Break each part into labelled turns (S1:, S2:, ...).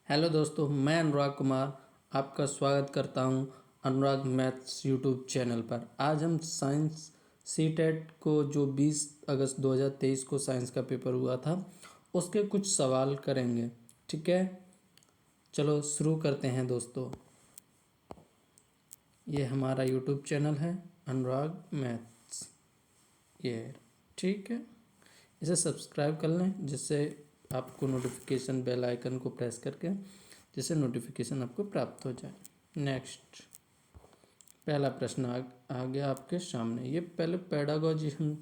S1: Hello दोस्तों, मैं अनुराग कुमार आपका स्वागत करता हूं अनुराग मैथ्स यूट्यूब चैनल पर। आज हम साइंस सीटेट को जो 20 अगस्त 2023 को साइंस का पेपर हुआ था उसके कुछ सवाल करेंगे। ठीक है, चलो शुरू करते हैं दोस्तों। ये हमारा यूट्यूब चैनल है अनुराग मैथ्स। ये ठीक है, इसे सब्सक्राइब कर लें जिससे आपको नोटिफिकेशन बेल आइकन को प्रेस करके जिससे नोटिफिकेशन आपको प्राप्त हो जाए। नेक्स्ट, पहला प्रश्न आ गया आपके सामने। ये पहले पेडागोजी हम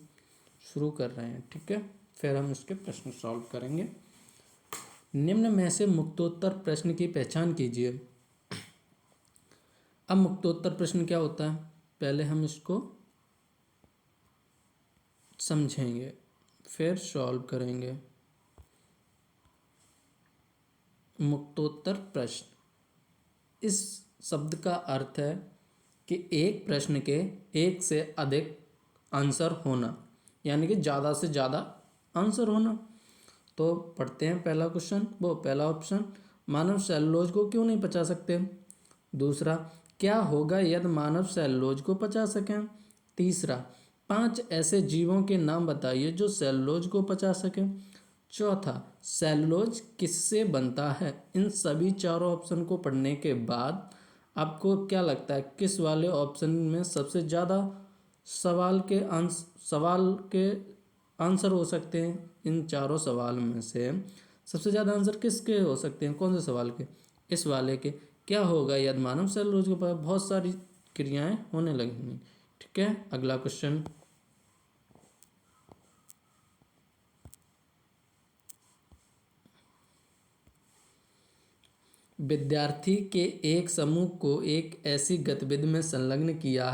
S1: शुरू कर रहे हैं, ठीक है, फिर हम इसके प्रश्न सॉल्व करेंगे। निम्न में से मुक्तोत्तर प्रश्न की पहचान कीजिए। अब मुक्तोत्तर प्रश्न क्या होता है, पहले हम इसको समझेंगे फिर सॉल्व करेंगे। मुक्तोत्तर प्रश्न, इस शब्द का अर्थ है कि एक प्रश्न के एक से अधिक आंसर होना, यानी कि ज़्यादा से ज़्यादा आंसर होना। तो पढ़ते हैं पहला क्वेश्चन। वो पहला ऑप्शन, मानव सेलुलोज को क्यों नहीं पचा सकते। दूसरा, क्या होगा यदि मानव सेलुलोज को पचा सकें। तीसरा, 5 ऐसे जीवों के नाम बताइए जो सेलुलोज को पचा सकें। चौथा, सेलुलोज किससे बनता है। इन सभी चारों ऑप्शन को पढ़ने के बाद आपको क्या लगता है किस वाले ऑप्शन में सबसे ज़्यादा सवाल के आंसर हो सकते हैं। इन चारों सवाल में से सबसे ज़्यादा आंसर किसके हो सकते हैं, कौन से सवाल के, इस वाले के। क्या होगा यदि मानव सेलुलोज के पास बहुत सारी क्रियाएं होने लगेंगी। ठीक है, अगला क्वेश्चन। विद्यार्थी के एक समूह को एक ऐसी गतिविधि में संलग्न किया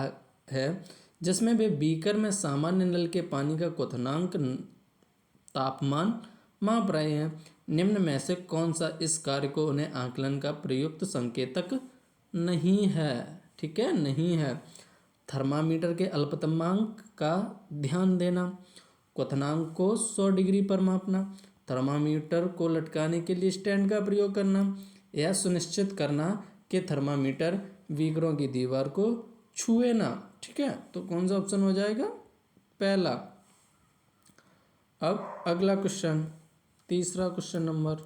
S1: है जिसमें वे बीकर में सामान्य नल के पानी का क्वथनांक तापमान माप रहे हैं। निम्न में से कौन सा इस कार्य को उन्हें आकलन का प्रयुक्त संकेतक नहीं है। ठीक है, नहीं है। थर्मामीटर के अल्पतमांक का ध्यान देना, क्वथनांक को 100 डिग्री पर मापना, थर्मामीटर को लटकाने के लिए स्टैंड का प्रयोग करना, यह सुनिश्चित करना कि थर्मामीटर बीकरों की दीवार को छुए ना। ठीक है, तो कौन सा ऑप्शन हो जाएगा, पहला। अब अगला क्वेश्चन, तीसरा क्वेश्चन नंबर,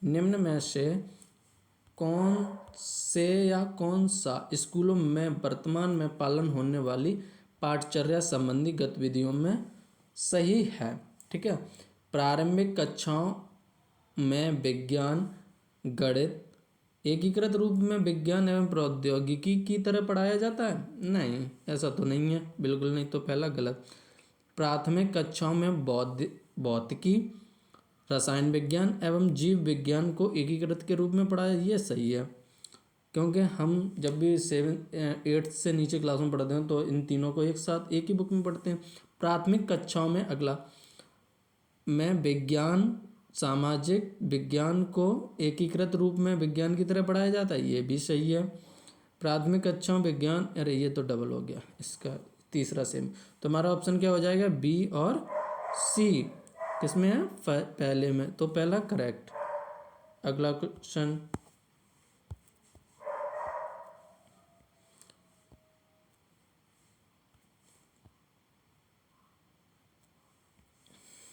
S1: निम्न में से कौन सा स्कूलों में वर्तमान में पालन होने वाली पाठचर्या संबंधी गतिविधियों में सही है। ठीक है, प्रारंभिक कक्षाओं में विज्ञान, गणित एकीकृत रूप में विज्ञान एवं प्रौद्योगिकी की तरह पढ़ाया जाता है। नहीं, ऐसा तो नहीं है, बिल्कुल नहीं, तो पहला गलत। प्राथमिक कक्षाओं में भौतिकी, रसायन विज्ञान एवं जीव विज्ञान को एकीकृत के रूप में पढ़ाया, ये सही है। क्योंकि हम जब भी 7 8 से नीचे क्लास में पढ़ते हैं तो इन तीनों को एक साथ एक ही बुक में पढ़ते हैं। प्राथमिक कक्षाओं में अगला में विज्ञान, सामाजिक विज्ञान को एकीकृत रूप में विज्ञान की तरह पढ़ाया जाता है, ये भी सही है। प्राथमिक कक्षाओं विज्ञान, अरे ये तो डबल हो गया, इसका तीसरा सेम। तो हमारा ऑप्शन क्या हो जाएगा, बी और सी। किसमें है, पहले में, तो पहला करेक्ट। अगला क्वेश्चन,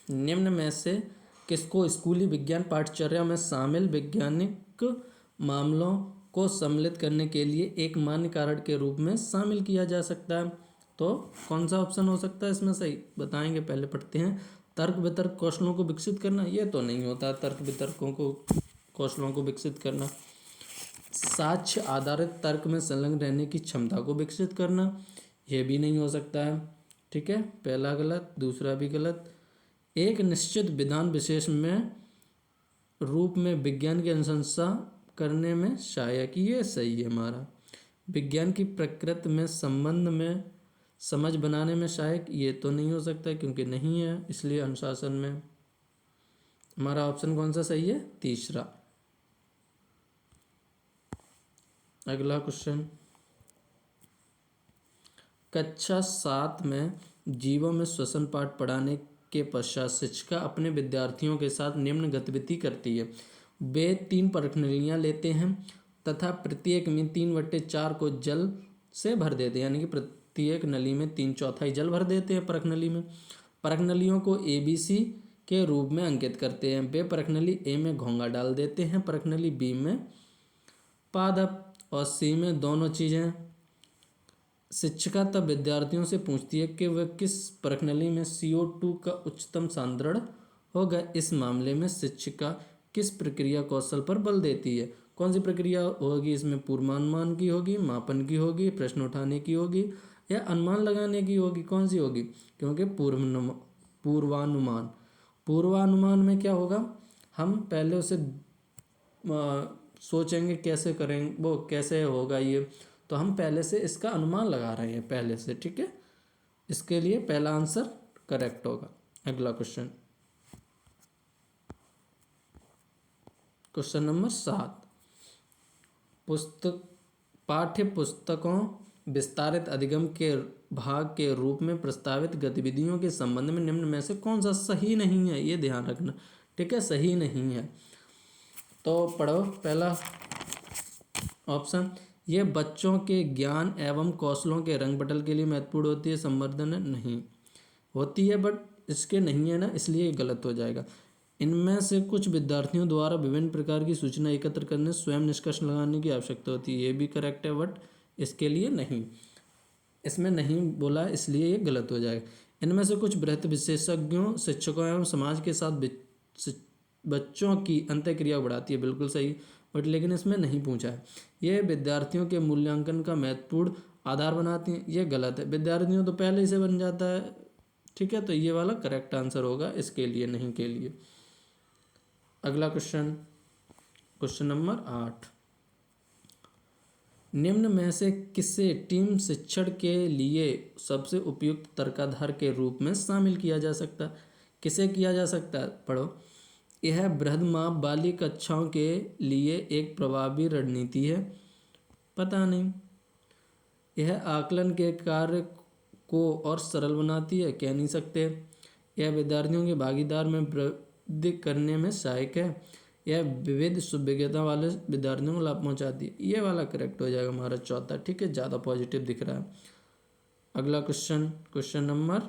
S1: निम्न में से किसको स्कूली विज्ञान पाठचर्या में शामिल वैज्ञानिक मामलों को सम्मिलित करने के लिए एक मान्य कारण के रूप में शामिल किया जा सकता है। तो कौन सा ऑप्शन हो सकता है इसमें सही, बताएंगे, पहले पढ़ते हैं। तर्क वितर्क कौशलों को विकसित करना, ये तो नहीं होता, तर्क वितर्कों को कौशलों को विकसित करना। साक्ष्य आधारित तर्क में संलग्न रहने की क्षमता को विकसित करना, यह भी नहीं हो सकता है। ठीक है, पहला गलत, दूसरा भी गलत। एक निश्चित विधान विशेष में रूप में विज्ञान की अनुशंसा करने में सहायक, ये सही है हमारा। विज्ञान की प्रकृति में संबंध में समझ बनाने में सहायक, ये तो नहीं हो सकता क्योंकि नहीं है, इसलिए अनुशासन में। हमारा ऑप्शन कौन सा सही है, तीसरा। अगला क्वेश्चन, कक्षा 7 में जीवों में श्वसन पाठ पढ़ाने के पश्चात शिक्षिका अपने विद्यार्थियों के साथ निम्न गतिविधि करती है। वे 3 परखनलियाँ लेते हैं तथा प्रत्येक में 3/4 को जल से भर देते हैं, यानी कि प्रत्येक नली में 3/4 जल भर देते हैं परखनली में। परखनलियों को ABC के रूप में अंकित करते हैं। वे परखनली A में घोंघा डाल देते हैं, परखनली B में पादप और C में दोनों चीज़ें। शिक्षिका तब विद्यार्थियों से पूछती है कि वह किस परखनली में CO2 का उच्चतम सांद्रण होगा। इस मामले में शिक्षिका किस प्रक्रिया कौशल पर बल देती है? कौन सी प्रक्रिया होगी इसमें? पूर्वानुमान की होगी, मापन की होगी, प्रश्न उठाने की होगी या अनुमान लगाने की होगी? कौन सी होगी? क्योंकि पूर्वानुमान पूर्वानुमान में क्या होगा, हम पहले उसे सोचेंगे कैसे करेंगे, वो कैसे होगा ये, तो हम पहले से इसका अनुमान लगा रहे हैं पहले से, ठीक है। इसके लिए पहला आंसर करेक्ट होगा। अगला क्वेश्चन, क्वेश्चन नंबर 7, पाठ्य पुस्तकों विस्तारित अधिगम के भाग के रूप में प्रस्तावित गतिविधियों के संबंध में निम्न में से कौन सा सही नहीं है? ये ध्यान रखना, ठीक है, सही नहीं है। तो पढ़ो पहला ऑप्शन, ये बच्चों के ज्ञान एवं कौशलों के रंग बटल के लिए महत्वपूर्ण होती है, संवर्धन नहीं होती है, बट इसके नहीं है ना, इसलिए ये गलत हो जाएगा। इनमें से कुछ विद्यार्थियों द्वारा विभिन्न प्रकार की सूचना एकत्र करने स्वयं निष्कर्ष लगाने की आवश्यकता होती है, ये भी करेक्ट है, बट इसके लिए नहीं, इसमें नहीं बोला इसलिए ये गलत हो जाएगा। इनमें से कुछ वृत्त विशेषज्ञों, शिक्षकों एवं समाज के साथ बच्चों की अंतःक्रिया बढ़ाती है, बिल्कुल सही, बट लेकिन इसमें नहीं पूछा है। ये विद्यार्थियों के मूल्यांकन का महत्वपूर्ण आधार बनाती हैं, ये गलत है। विद्यार्थियों तो पहले ही से बन जाता है, ठीक है, तो ये वाला करेक्ट आंसर होगा इसके लिए, नहीं के लिए। अगला क्वेश्चन, क्वेश्चन नंबर 8, निम्न में से किसे टीम शिक्षण के लिए सबसे उपयुक्त तर्काधार के रूप में शामिल किया जा सकता है? किसे किया जा सकता है? पढ़ो, यह बृहद-माप वाली कक्षाओं के लिए एक प्रभावी रणनीति है। पता नहीं। यह आकलन के कार्य को और सरल बनाती है, कह नहीं सकते। यह विद्यार्थियों के भागीदार में वृद्धि करने में सहायक है। यह विविध सुविज्ञता वाले विद्यार्थियों को लाभ पहुंचाती है, ये वाला करेक्ट हो जाएगा हमारा चौथा, ठीक है, ज़्यादा पॉजिटिव दिख रहा है। अगला क्वेश्चन, क्वेश्चन नंबर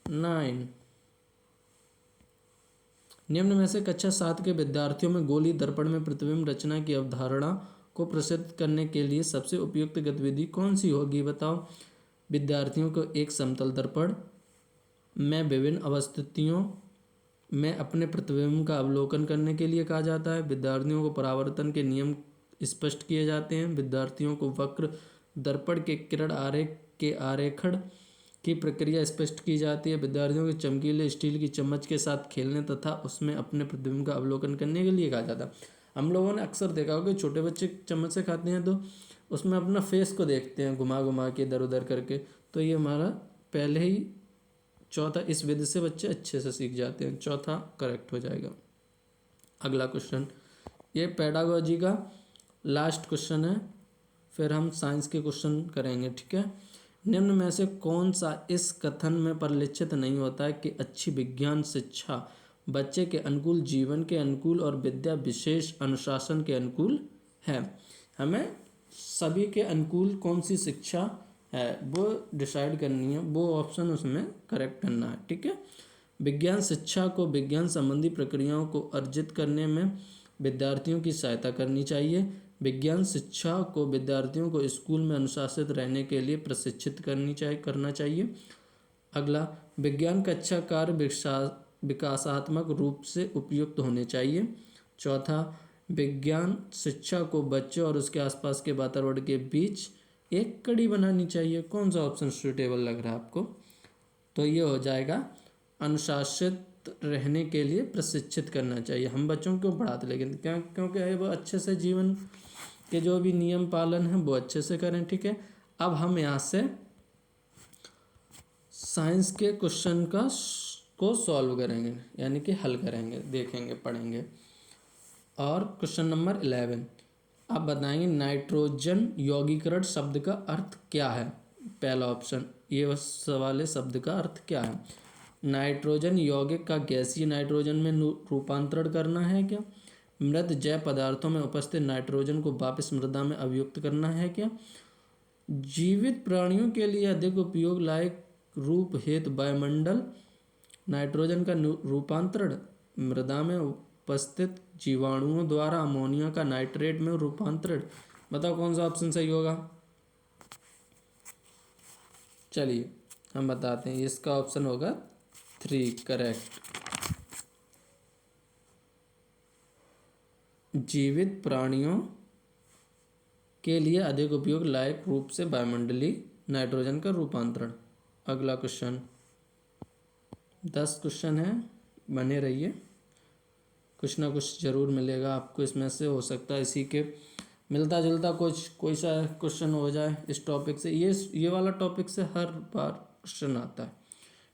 S1: 9, निम्न में से कक्षा 7 के विद्यार्थियों में गोली दर्पण में प्रतिबिंब रचना की अवधारणा को प्रसिद्ध करने के लिए सबसे उपयुक्त गतिविधि कौन सी होगी? बताओ। विद्यार्थियों को एक समतल दर्पण में विभिन्न अवस्थितियों में अपने प्रतिबिंब का अवलोकन करने के लिए कहा जाता है। विद्यार्थियों को परावर्तन के नियम स्पष्ट किए जाते हैं। विद्यार्थियों को वक्र दर्पण के किरण आरेख के आरेखण की प्रक्रिया स्पष्ट की जाती है। विद्यार्थियों को चमकीले स्टील की चम्मच के साथ खेलने तथा उसमें अपने प्रतिबिंब का अवलोकन करने के लिए कहा जाता है। हम लोगों ने अक्सर देखा होगा कि छोटे बच्चे चम्मच से खाते हैं तो उसमें अपना फेस को देखते हैं घुमा घुमा के, इधर उधर करके, तो ये हमारा पहले ही चौथा, इस विधि से बच्चे अच्छे से सीख जाते हैं, चौथा करेक्ट हो जाएगा। अगला क्वेश्चन, ये पेडागोजी का लास्ट क्वेश्चन है, फिर हम साइंस के क्वेश्चन करेंगे, ठीक है। निम्न में से कौन सा इस कथन में परिलक्षित नहीं होता है कि अच्छी विज्ञान शिक्षा बच्चे के अनुकूल, जीवन के अनुकूल और विद्या विशेष अनुशासन के अनुकूल है? हमें सभी के अनुकूल कौन सी शिक्षा है वो डिसाइड करनी है, वो ऑप्शन उसमें करेक्ट करना है, ठीक है। विज्ञान शिक्षा को विज्ञान संबंधी प्रक्रियाओं को अर्जित करने में विद्यार्थियों की सहायता करनी चाहिए। विज्ञान शिक्षा को विद्यार्थियों को स्कूल में अनुशासित रहने के लिए प्रशिक्षित करना चाहिए। अगला, विज्ञान कक्षा कार्य विकासात्मक रूप से उपयुक्त होने चाहिए। चौथा, विज्ञान शिक्षा को बच्चे और उसके आसपास के वातावरण के बीच एक कड़ी बनानी चाहिए। कौन सा ऑप्शन सुटेबल लग रहा है आपको? तो ये हो जाएगा अनुशासित रहने के लिए प्रशिक्षित करना चाहिए। हम बच्चों को पढ़ाते लेकिन क्योंकि वो अच्छे से जीवन के जो भी नियम पालन है वो अच्छे से करें, ठीक है। अब हम यहाँ से साइंस के क्वेश्चन को सॉल्व करेंगे, यानी कि हल करेंगे, देखेंगे, पढ़ेंगे। और क्वेश्चन नंबर 11, आप बताएंगे नाइट्रोजन यौगीकरण शब्द का अर्थ क्या है? पहला ऑप्शन, ये सवाल है, शब्द का अर्थ क्या है? नाइट्रोजन यौगिक का गैसीय नाइट्रोजन में रूपांतरण करना है क्या? मृत जैव पदार्थों में उपस्थित नाइट्रोजन को वापस मृदा में अभियुक्त करना है क्या? जीवित प्राणियों के लिए अधिक उपयोग लायक रूप हेतु वायुमंडल नाइट्रोजन का रूपांतरण, मृदा में उपस्थित जीवाणुओं द्वारा अमोनिया का नाइट्रेट में रूपांतरण। बताओ कौन सा ऑप्शन सही होगा? चलिए हम बताते हैं, इसका ऑप्शन होगा 3 करेक्ट। जीवित प्राणियों के लिए अधिक उपयोग लायक रूप से वायुमंडलीय नाइट्रोजन का रूपांतरण। अगला क्वेश्चन, 10 क्वेश्चन है, बने रहिए, कुछ ना कुछ जरूर मिलेगा आपको इसमें से। हो सकता है इसी के मिलता जुलता कुछ कोई सा क्वेश्चन हो जाए इस टॉपिक से। ये वाला टॉपिक से हर बार क्वेश्चन आता है,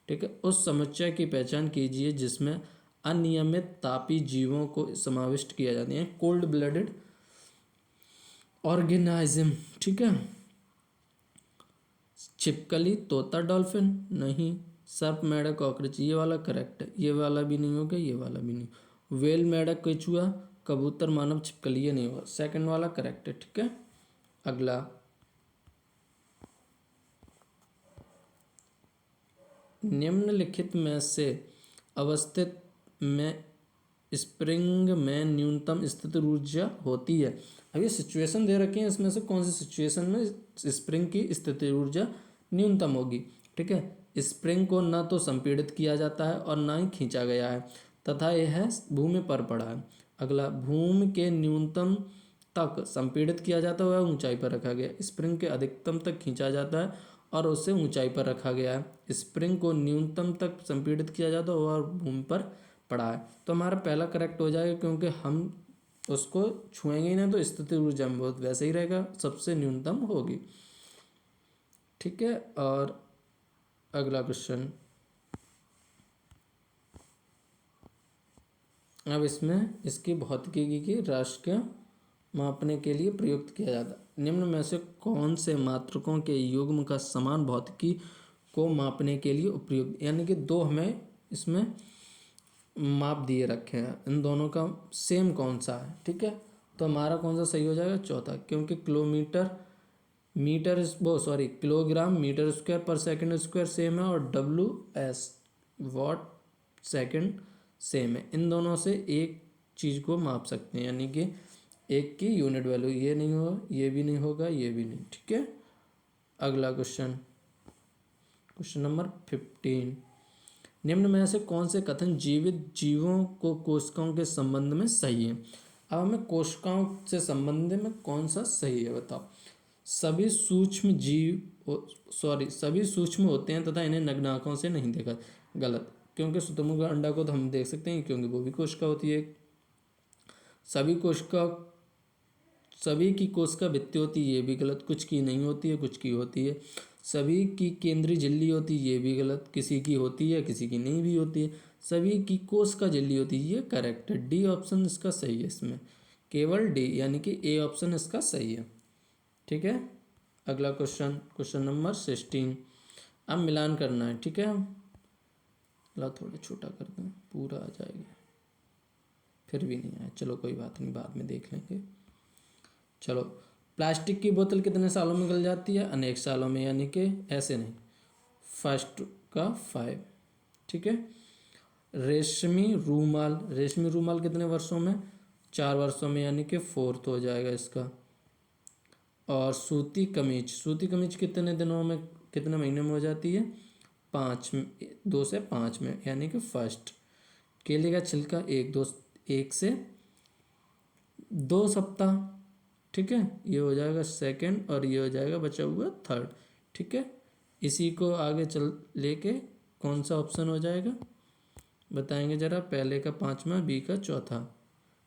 S1: ठीक है। उस समुच्चय की पहचान कीजिए जिसमें अनियमित तापी जीवों को समाविष्ट किया जाता है, कोल्ड ब्लडेड ऑर्गेनिज्म, ठीक है। छिपकली, तोता, डॉल्फिन नहीं। सर्प, मेढक, कॉकरोच, ये वाला करेक्ट है, ये वाला भी नहीं होगा, ये वाला भी नहीं। वेल, मेढक, केचुआ, कबूतर, मानव, छिपकली, ये नहीं होगा, सेकंड वाला करेक्ट है, ठीक है। अगला, निम्नलिखित में से अवस्थित में स्प्रिंग में न्यूनतम स्थितिज ऊर्जा होती है। अब ये सिचुएशन दे रखी है, इसमें से कौन सी सिचुएशन में स्प्रिंग की स्थितिज ऊर्जा न्यूनतम होगी, ठीक है। स्प्रिंग को न तो संपीड़ित किया जाता है और न ही खींचा गया है तथा यह भूमि पर पड़ा है। अगला, भूमि के न्यूनतम तक संपीड़ित किया जाता है वह ऊंचाई पर रखा गया। स्प्रिंग के अधिकतम तक खींचा जाता है और उसे ऊंचाई पर रखा गया है। स्प्रिंग को न्यूनतम तक संपीड़ित किया जाता है और भूमि पर पड़ा है। तो हमारा पहला करेक्ट हो जाएगा, क्योंकि हम उसको छुएंगे ही नहीं तो स्थिति ऊर्जा में बहुत वैसे ही रहेगा, सबसे न्यूनतम होगी, ठीक है। और अगला क्वेश्चन, अब इसमें इसकी भौतिकी की राशि के मापने के लिए प्रयुक्त किया जाता है। निम्न में से कौन से मात्रकों के युग्म का समान भौतिकी को मापने के लिए उपयुक्त, यानी कि दो हमें इसमें माप दिए रखे हैं, इन दोनों का सेम कौन सा है, ठीक है। तो हमारा कौन सा सही हो जाएगा? चौथा, क्योंकि किलोग्राम मीटर स्क्वायर पर सेकंड स्क्वायर सेम है और WS वॉट सेकंड सेम है। इन दोनों से एक चीज़ को माप सकते हैं, यानी कि एक की यूनिट वैल्यू, ये नहीं होगा, ये भी नहीं होगा, ये भी नहीं, ठीक है। अगला क्वेश्चन, क्वेश्चन नंबर 15, निम्न में से कौन से कथन जीवित जीवों को कोशिकाओं के संबंध में सही है? अब हमें कोशिकाओं से संबंध में कौन सा सही है बताओ। सभी सूक्ष्म होते हैं तथा इन्हें नग्न आंखों से नहीं देखा। गलत, क्योंकि शुतुरमुर्ग का अंडा को तो हम देख सकते हैं, क्योंकि वो भी कोशिका होती है। सभी की कोशिका भित्ति होती है, ये भी गलत, कुछ की नहीं होती है, कुछ की होती है। सभी की केंद्रीय झिल्ली होती है, ये भी गलत, किसी की होती है किसी की नहीं भी होती है। सभी की कोशिका झिल्ली होती है, ये करेक्ट है, डी ऑप्शन इसका सही है। इसमें केवल डी, यानी कि ए ऑप्शन इसका सही है, ठीक है। अगला क्वेश्चन, क्वेश्चन नंबर 16, अब मिलान करना है, ठीक है। ला थोड़ा छोटा कर दें, पूरा आ जाएगा, फिर भी नहीं आया, चलो कोई बात नहीं, बाद में देख लेंगे। चलो, प्लास्टिक की बोतल कितने सालों में गल जाती है? अनेक सालों में, यानी कि ऐसे नहीं, फर्स्ट का 5, ठीक है। रेशमी रूमाल कितने वर्षों में? 4 वर्षों में, यानी कि 4th हो जाएगा इसका। और सूती कमीज कितने दिनों में, कितने महीने में हो जाती है? 2 से 5 में, यानी कि फर्स्ट। केले का छिलका 1 से 2 सप्ताह, ठीक है, ये हो जाएगा सेकंड और ये हो जाएगा बचा हुआ 3rd, ठीक है। इसी को आगे चल लेके कौन सा ऑप्शन हो जाएगा बताएंगे जरा। पहले का 5वां, बी का चौथा,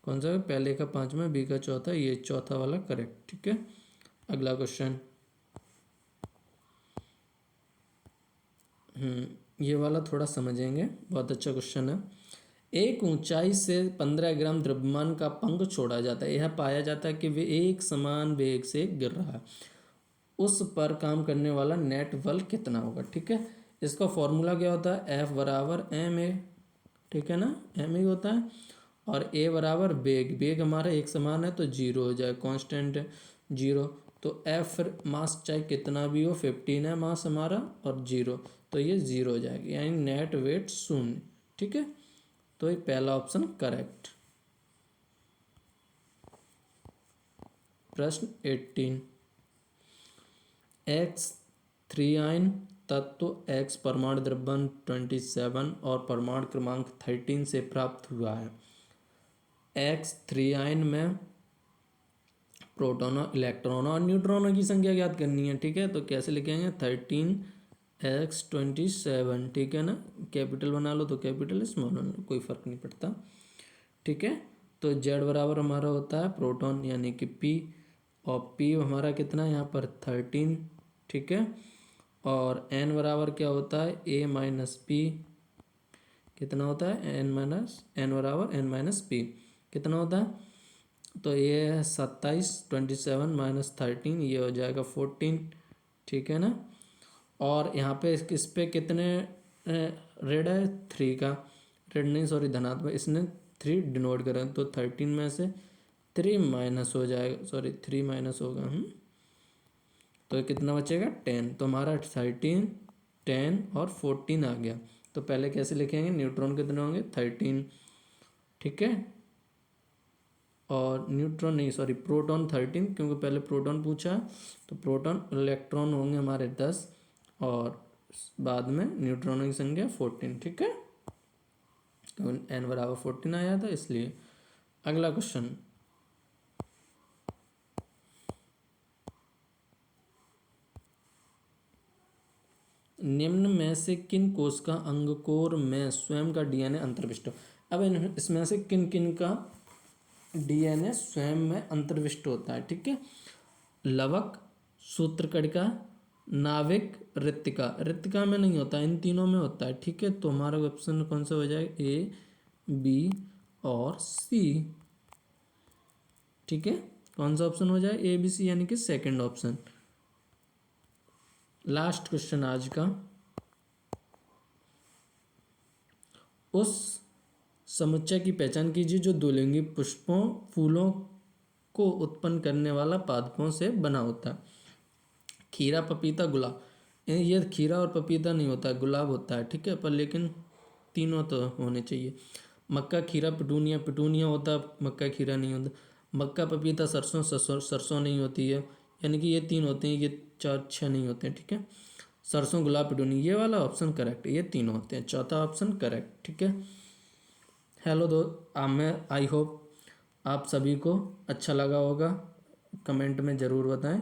S1: कौन सा? पहले का 5वां, बी का चौथा, ये चौथा वाला करेक्ट, ठीक है। अगला क्वेश्चन, ये वाला थोड़ा समझेंगे, बहुत अच्छा क्वेश्चन है। एक ऊंचाई से 15 ग्राम द्रव्यमान का पंख छोड़ा जाता है, यह पाया जाता है कि वे एक समान वेग से गिर रहा है, उस पर काम करने वाला नेट बल कितना होगा, ठीक है। इसका फॉर्मूला क्या होता है, एफ बराबर एम ए, ठीक है ना, एम ए होता है, और ए बराबर बेग, बेग हमारा एक समान है तो जीरो हो जाए, कांस्टेंट है जीरो। तो एफ फिर मास चाहे कितना भी हो, 15 है मास हमारा और जीरो, तो ये जीरो हो जाएगा, यानी नेट वेट शून्य, ठीक है। तो ये पहला ऑप्शन करेक्ट। प्रश्न 18, एक्स थ्री आयन तत्व एक्स परमाणु द्रव्यमान 27 और परमाणु क्रमांक 13 से प्राप्त हुआ है। एक्स थ्री आयन में प्रोटोनों, इलेक्ट्रॉनों और न्यूट्रॉनों की संख्या ज्ञात करनी है, ठीक है। तो कैसे लिखेंगे, 13x27, ठीक है ना, कैपिटल बना लो तो कैपिटल, स्मॉल बना लो, कोई फर्क नहीं पड़ता, ठीक है। तो z बराबर हमारा होता है प्रोटॉन यानी कि p, और p हमारा कितना है यहाँ पर 13, ठीक है। और n बराबर क्या होता है, a माइनस पी, कितना होता है n बराबर n माइनस पी, कितना होता है, तो ये है 27, 27 माइनस 13, ये हो जाएगा 14, ठीक है ना। और यहाँ पे इस पे कितने रेड है, 3 का, रेड नहीं सॉरी धनात्मक, इसने 3 डिनोट करें, तो 13 में से 3 माइनस हो जाएगा, सॉरी 3 माइनस होगा, तो ये कितना बचेगा 10, तो हमारा 13, 10 और 14 आ गया। तो पहले कैसे लिखेंगे, न्यूट्रॉन कितने होंगे 13, ठीक है, और न्यूट्रॉन नहीं सॉरी प्रोटॉन 13, क्योंकि पहले प्रोटॉन पूछा, तो प्रोटॉन, इलेक्ट्रॉन होंगे हमारे 10 और बाद में न्यूट्रॉनों की संख्या 14, ठीक है, तो n बराबर 14 आया था इसलिए। अगला क्वेश्चन, निम्न में से किन कोशिका अंगकोर में स्वयं का डीएनए अंतर्विष्ट हो। अब इसमें से किन किन का डीएनए स्वयं में अंतर्विष्ट होता है, ठीक है। लवक, सूत्रकणिका, नाभिक, रिक्तिका, रिक्तिका में नहीं होता, इन तीनों में होता है, ठीक है। तो हमारा ऑप्शन कौन सा हो जाएगा, ए, बी और सी, ठीक है। कौन सा ऑप्शन हो जाए, ए बी सी, यानी कि सेकंड ऑप्शन। लास्ट क्वेश्चन आज का, उस समुच्चय की पहचान कीजिए जो द्विलिंगी पुष्पों, फूलों को उत्पन्न करने वाला पादपों से बना होता है। खीरा, पपीता, गुलाब, ये खीरा और पपीता नहीं होता है, गुलाब होता है, ठीक है, पर लेकिन तीनों तो होने चाहिए। मक्का, खीरा, पिटूनिया, पिटूनिया होता है, मक्का खीरा नहीं होता। मक्का, पपीता, सरसों, सरसों नहीं होती है, यानी कि ये 3 होते हैं, ये 4 6 नहीं होते हैं, ठीक है। सरसों, गुलाब, पिटूनिया, ये वाला ऑप्शन करेक्ट है, ये तीनों होते हैं, चौथा ऑप्शन करेक्ट, ठीक है। हेलो मैं आई होप आप सभी को अच्छा लगा होगा, कमेंट में ज़रूर बताएं।